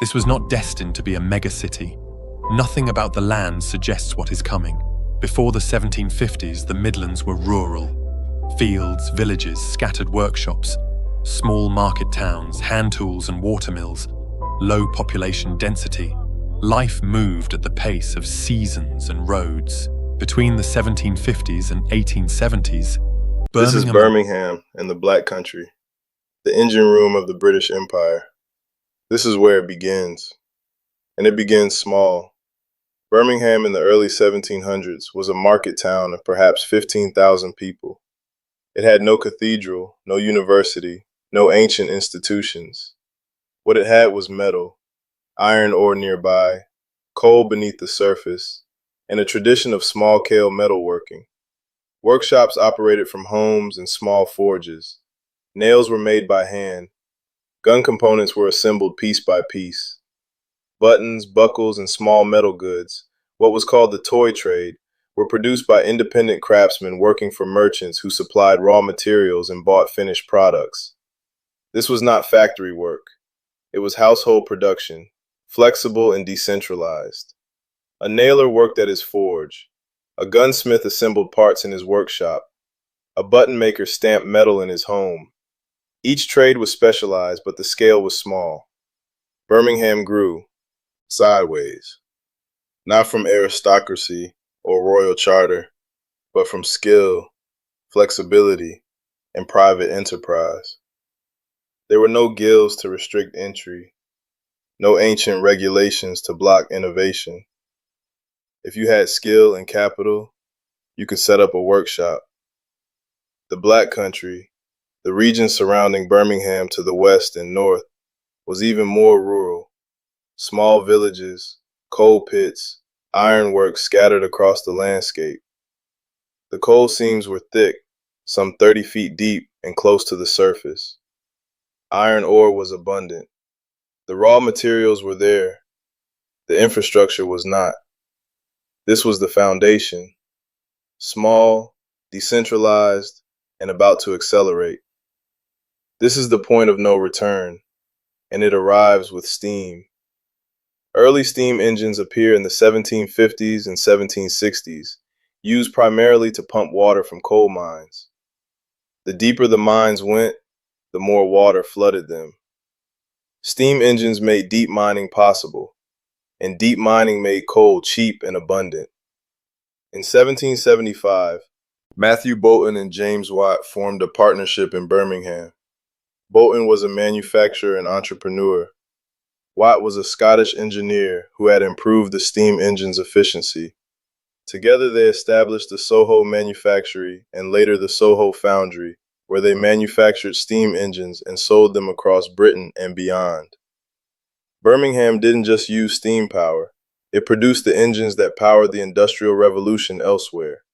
This was not destined to be a megacity. Nothing about the land suggests what is coming. Before the 1750s, the Midlands were rural. Fields, villages, scattered workshops, small market towns, hand tools and watermills, low population density. Life moved at the pace of seasons and roads. Between the 1750s and 1870s, This is Birmingham Birmingham in the Black Country, the engine room of the British Empire. This is where it begins. And it begins small. Birmingham in the early 1700s was a market town of perhaps 15,000 people. It had no cathedral, no university, no ancient institutions. What it had was metal, iron ore nearby, coal beneath the surface, and a tradition of small-scale metalworking. Workshops operated from homes and small forges. Nails were made by hand. Gun components were assembled piece by piece. Buttons, buckles, and small metal goods, what was called the toy trade, were produced by independent craftsmen working for merchants who supplied raw materials and bought finished products. This was not factory work. It was household production, flexible and decentralized. A nailer worked at his forge. A gunsmith assembled parts in his workshop. A button maker stamped metal in his home. Each trade was specialized, but the scale was small. Birmingham grew sideways, not from aristocracy or royal charter, but from skill, flexibility, and private enterprise. There were no guilds to restrict entry, no ancient regulations to block innovation. If you had skill and capital, you could set up a workshop. The Black Country, the region surrounding Birmingham to the west and north, was even more rural. Small villages, coal pits, ironworks scattered across the landscape. The coal seams were thick, some 30 feet deep and close to the surface. Iron ore was abundant. The raw materials were there. The infrastructure was not. This was the foundation. Small, decentralized, and about to accelerate. This is the point of no return, and it arrives with steam. Early steam engines appear in the 1750s and 1760s, used primarily to pump water from coal mines. The deeper the mines went, the more water flooded them. Steam engines made deep mining possible, and deep mining made coal cheap and abundant. In 1775, Matthew Boulton and James Watt formed a partnership in Birmingham. Boulton was a manufacturer and entrepreneur. Watt was a Scottish engineer who had improved the steam engine's efficiency. Together they established the Soho Manufactory and later the Soho Foundry, where they manufactured steam engines and sold them across Britain and beyond. Birmingham didn't just use steam power, it produced the engines that powered the Industrial Revolution elsewhere.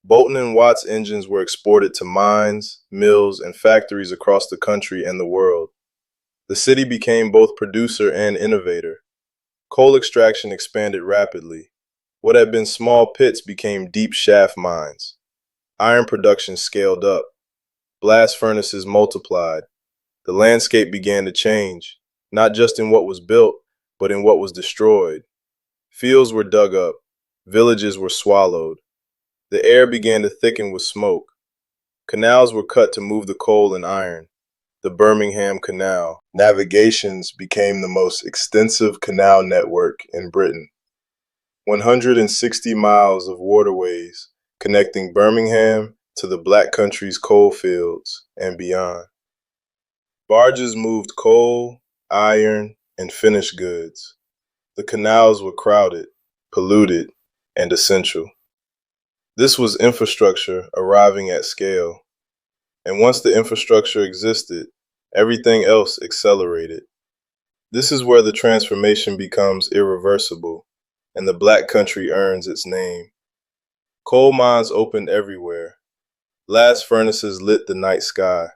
Boulton and Watt's engines were exported to mines, mills, and factories across the country and the world. The city became both producer and innovator. Coal extraction expanded rapidly. What had been small pits became deep shaft mines. Iron production scaled up. Blast furnaces multiplied. The landscape began to change, not just in what was built, but in what was destroyed. Fields were dug up. Villages were swallowed. The air began to thicken with smoke. Canals were cut to move the coal and iron. The Birmingham Canal. Navigations became the most extensive canal network in Britain. 160 miles of waterways connecting Birmingham to the Black Country's coal fields and beyond. Barges moved coal, iron, and finished goods. The canals were crowded, polluted, and essential. This was infrastructure arriving at scale. And once the infrastructure existed, everything else accelerated. This is where the transformation becomes irreversible, and the Black Country earns its name. Coal mines opened everywhere. Blast furnaces lit the night sky.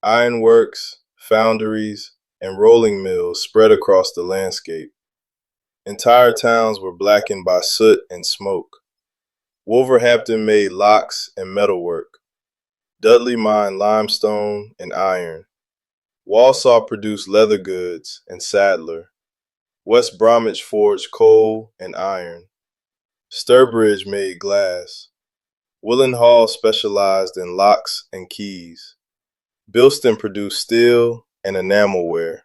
Ironworks, foundries, and rolling mills spread across the landscape. Entire towns were blackened by soot and smoke. Wolverhampton made locks and metalwork. Dudley mined limestone and iron. Walsall produced leather goods and Sadler, West Bromwich forged coal and iron. Sturbridge made glass. Willenhall specialized in locks and keys. Bilston produced steel and enamelware.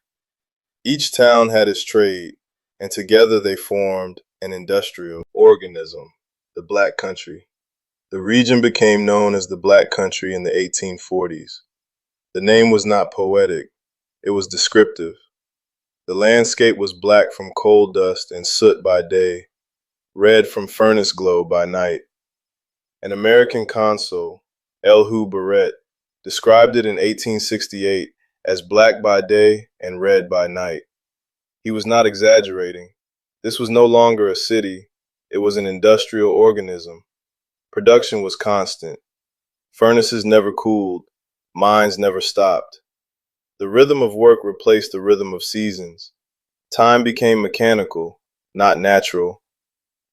Each town had its trade, and together they formed an industrial organism, the Black Country. The region became known as the Black Country in the 1840s. The name was not poetic, it was descriptive. The landscape was black from coal dust and soot by day, red from furnace glow by night. An American consul, Elihu Barrett, described it in 1868 as black by day and red by night. He was not exaggerating. This was no longer a city, it was an industrial organism. Production was constant. Furnaces never cooled, mines never stopped. The rhythm of work replaced the rhythm of seasons. Time became mechanical, not natural.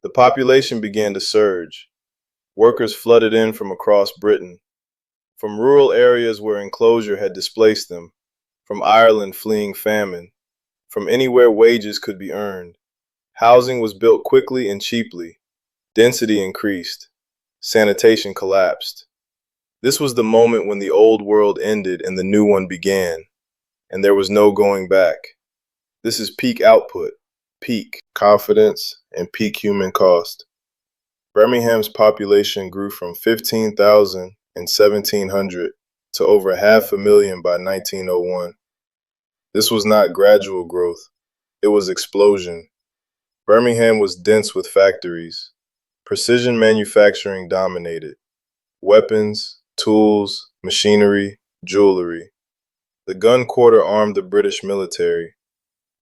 The population began to surge. Workers flooded in from across Britain, from rural areas where enclosure had displaced them, from Ireland fleeing famine, from anywhere wages could be earned. Housing was built quickly and cheaply. Density increased. Sanitation collapsed. This was the moment when the old world ended and the new one began, and there was no going back. This is peak output, peak confidence, and peak human cost. Birmingham's population grew from 15,000 in 1700 to over 500,000 by 1901. This was not gradual growth, it was explosion. Birmingham was dense with factories. Precision manufacturing dominated. Weapons, tools, machinery, jewelry. The gun quarter armed the British military.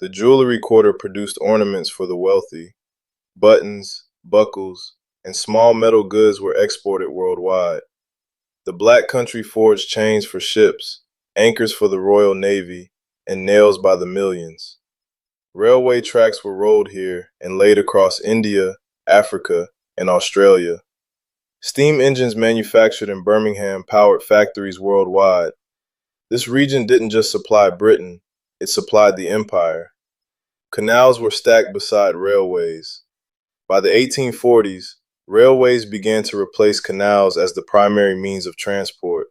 The jewelry quarter produced ornaments for the wealthy. Buttons, buckles, and small metal goods were exported worldwide. The Black Country forged chains for ships, anchors for the Royal Navy, and nails by the millions. Railway tracks were rolled here and laid across India, Africa, and Australia. Steam engines manufactured in Birmingham powered factories worldwide. This region didn't just supply Britain, it supplied the empire. Canals were stacked beside railways. By the 1840s, railways began to replace canals as the primary means of transport.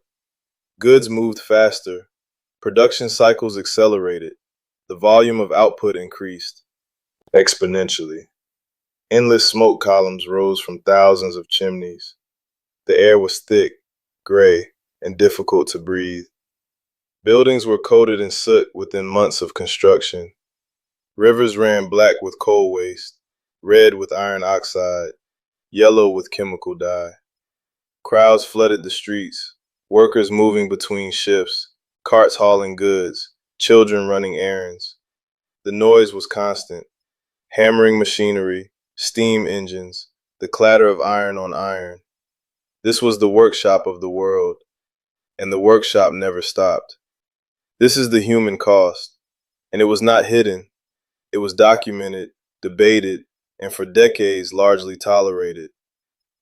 Goods moved faster. Production cycles accelerated. The volume of output increased exponentially. Endless smoke columns rose from thousands of chimneys. The air was thick, gray, and difficult to breathe. Buildings were coated in soot within months of construction. Rivers ran black with coal waste, red with iron oxide, yellow with chemical dye. Crowds flooded the streets, workers moving between shifts, carts hauling goods, children running errands. The noise was constant. Hammering machinery, steam engines, the clatter of iron on iron. This was the workshop of the world, and the workshop never stopped. This is the human cost, and it was not hidden. It was documented, debated, and for decades largely tolerated.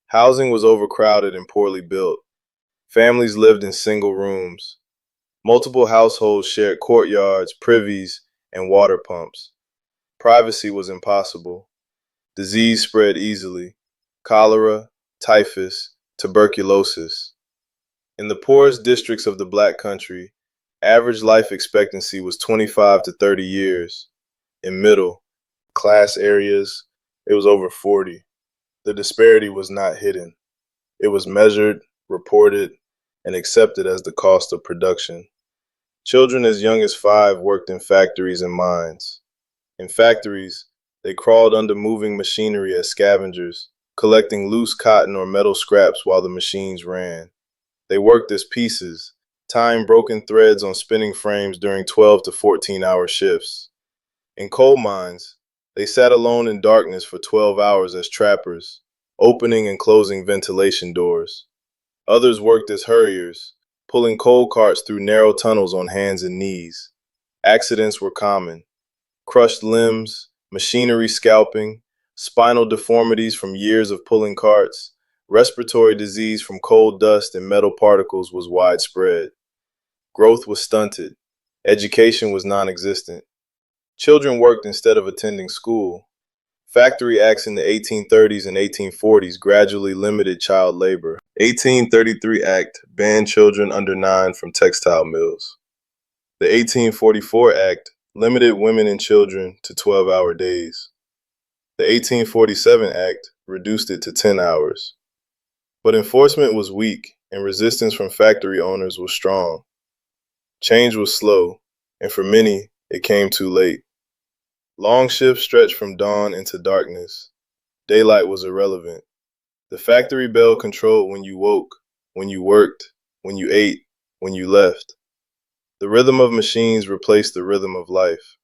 Housing was overcrowded and poorly built. Families lived in single rooms. Multiple households shared courtyards, privies, and water pumps. Privacy was impossible. Disease spread easily. Cholera, typhus, tuberculosis. In the poorest districts of the Black Country, average life expectancy was 25 to 30 years. In middle class areas, it was over 40. The disparity was not hidden. It was measured, reported, and accepted as the cost of production. Children as young as 5 worked in factories and mines. In factories, they crawled under moving machinery as scavengers, collecting loose cotton or metal scraps while the machines ran. They worked as pieces, tying broken threads on spinning frames during 12 to 14-hour shifts. In coal mines, they sat alone in darkness for 12 hours as trappers, opening and closing ventilation doors. Others worked as hurriers, pulling coal carts through narrow tunnels on hands and knees. Accidents were common. Crushed limbs, machinery scalping, spinal deformities from years of pulling carts, respiratory disease from coal dust and metal particles was widespread. Growth was stunted. Education was non-existent. Children worked instead of attending school. Factory acts in the 1830s and 1840s gradually limited child labor. 1833 Act banned children under 9 from textile mills. The 1844 Act limited women and children to 12-hour days. The 1847 Act reduced it to 10 hours. But enforcement was weak and resistance from factory owners was strong. Change was slow, and for many, it came too late. Long shifts stretched from dawn into darkness. Daylight was irrelevant. The factory bell controlled when you woke, when you worked, when you ate, when you left. The rhythm of machines replaced the rhythm of life.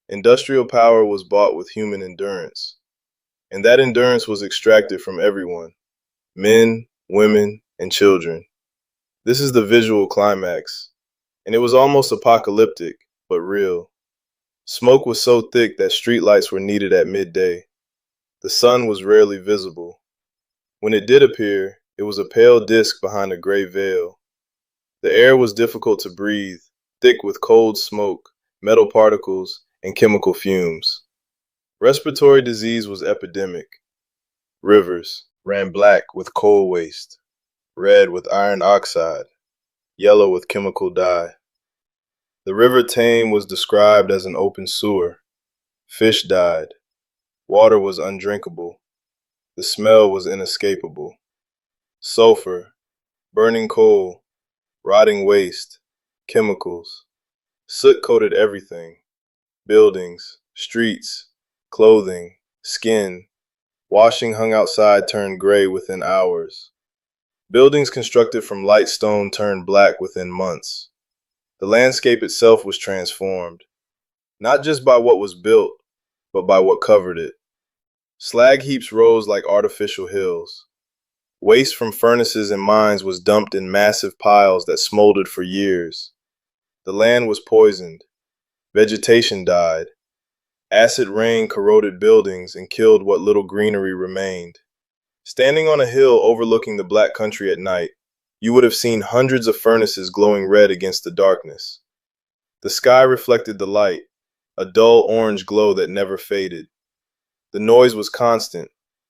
Industrial power was bought with human endurance, and that endurance was extracted from everyone: men, women, and children. This is the visual climax, and it was almost apocalyptic, but real. Smoke was so thick that streetlights were needed at midday. The sun was rarely visible. When it did appear, it was a pale disk behind a gray veil. The air was difficult to breathe, thick with cold smoke, metal particles, and chemical fumes. Respiratory disease was epidemic. Rivers ran black with coal waste, red with iron oxide, yellow with chemical dye. The River Tame was described as an open sewer. Fish died. Water was undrinkable. The smell was inescapable. Sulfur, burning coal, rotting waste, chemicals. Soot coated everything: buildings, streets, clothing, skin. Washing hung outside turned gray within hours. Buildings constructed from light stone turned black within months. The landscape itself was transformed, not just by what was built, but by what covered it. Slag heaps rose like artificial hills. Waste from furnaces and mines was dumped in massive piles that smoldered for years. The land was poisoned. Vegetation died. Acid rain corroded buildings and killed what little greenery remained. Standing on a hill overlooking the Black Country at night, you would have seen hundreds of furnaces glowing red against the darkness. The sky reflected the light, a dull orange glow that never faded. The noise was constant: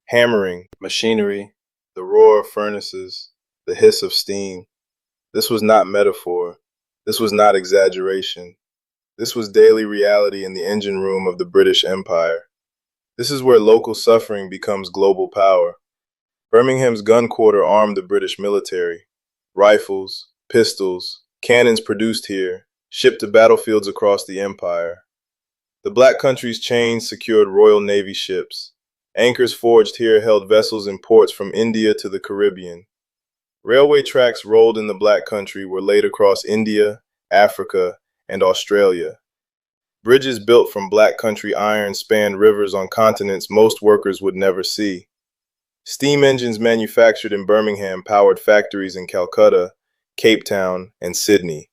hammering, machinery, the roar of furnaces, the hiss of steam. This was not metaphor. This was not exaggeration. This was daily reality in the engine room of the British Empire. This is where local suffering becomes global power. Birmingham's gun quarter armed the British military. Rifles, pistols, cannons produced here, shipped to battlefields across the empire. The Black Country's chains secured Royal Navy ships. Anchors forged here held vessels in ports from India to the Caribbean. Railway tracks rolled in the Black Country were laid across India, Africa, and Australia. Bridges built from Black Country iron spanned rivers on continents most workers would never see. Steam engines manufactured in Birmingham powered factories in Calcutta, Cape Town, and Sydney.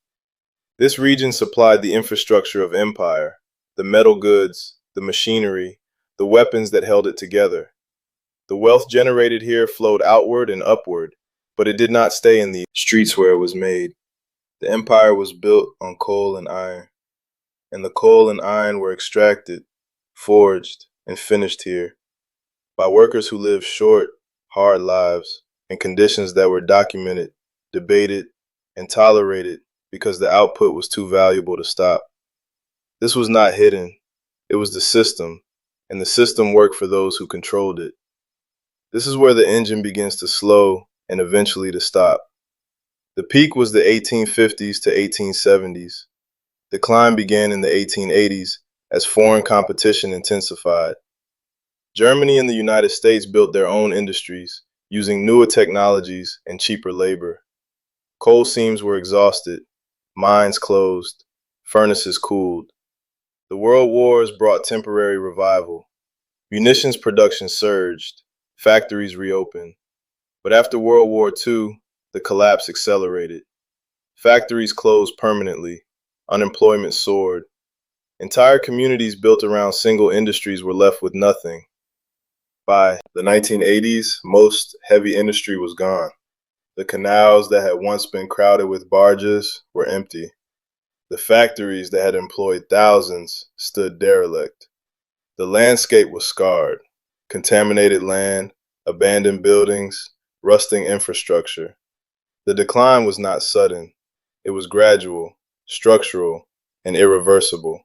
This region supplied the infrastructure of empire: the metal goods, the machinery, the weapons that held it together. The wealth generated here flowed outward and upward, but it did not stay in the streets where it was made. The empire was built on coal and iron, and the coal and iron were extracted, forged, and finished here by workers who lived short, hard lives in conditions that were documented, debated, and tolerated because the output was too valuable to stop. This was not hidden. It was the system, and the system worked for those who controlled it. This is where the engine begins to slow and eventually to stop. The peak was the 1850s to 1870s. The climb began in the 1880s as foreign competition intensified. Germany and the United States built their own industries, using newer technologies and cheaper labor. Coal seams were exhausted, mines closed, furnaces cooled. The world wars brought temporary revival. Munitions production surged, factories reopened. But after World War II, the collapse accelerated. Factories closed permanently, unemployment soared. Entire communities built around single industries were left with nothing. By the 1980s, most heavy industry was gone. The canals that had once been crowded with barges were empty. The factories that had employed thousands stood derelict. The landscape was scarred: contaminated land, abandoned buildings, rusting infrastructure. The decline was not sudden. It was gradual, structural, and irreversible.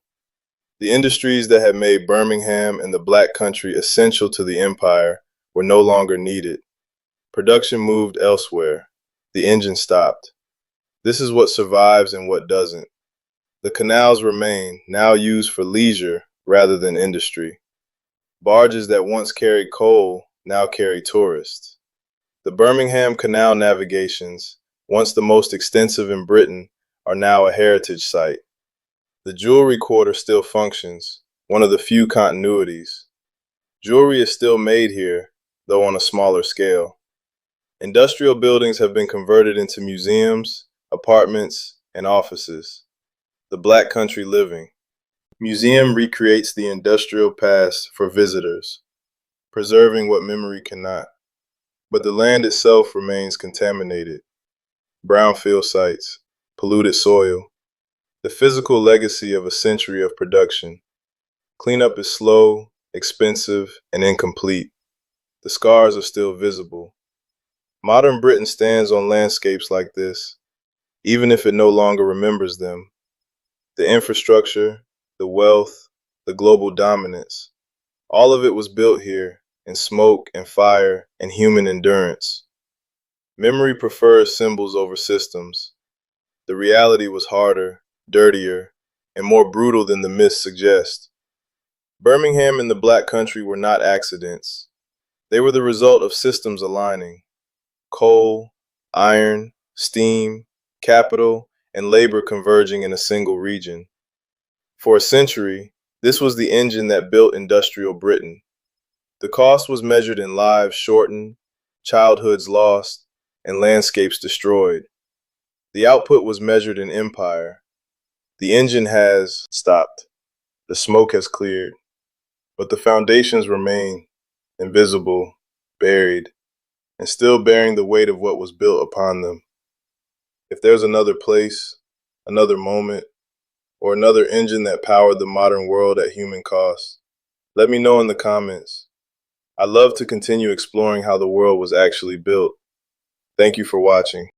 The industries that had made Birmingham and the Black Country essential to the empire were no longer needed. Production moved elsewhere. The engine stopped. This is what survives and what doesn't. The canals remain, now used for leisure rather than industry. Barges that once carried coal now carry tourists. The Birmingham Canal navigations, once the most extensive in Britain, are now a heritage site. The jewelry quarter still functions, one of the few continuities. Jewelry is still made here, though on a smaller scale. Industrial buildings have been converted into museums, apartments, and offices. The Black Country living. Museum recreates the industrial past for visitors, preserving what memory cannot. But the land itself remains contaminated. Brownfield sites, polluted soil, the physical legacy of a century of production. Cleanup is slow, expensive, and incomplete. The scars are still visible. Modern Britain stands on landscapes like this, even if it no longer remembers them. The infrastructure, the wealth, the global dominance, all of it was built here in smoke and fire and human endurance. Memory prefers symbols over systems. The reality was harder, dirtier, and more brutal than the myths suggest. Birmingham and the Black Country were not accidents. They were the result of systems aligning: coal, iron, steam, capital, and labor converging in a single region. For a century, this was the engine that built industrial Britain. The cost was measured in lives shortened, childhoods lost, and landscapes destroyed. The output was measured in empire. The engine has stopped. The smoke has cleared. But the foundations remain, invisible, buried, and still bearing the weight of what was built upon them. If there's another place, another moment, or another engine that powered the modern world at human cost, let me know in the comments. I'd love to continue exploring how the world was actually built. Thank you for watching.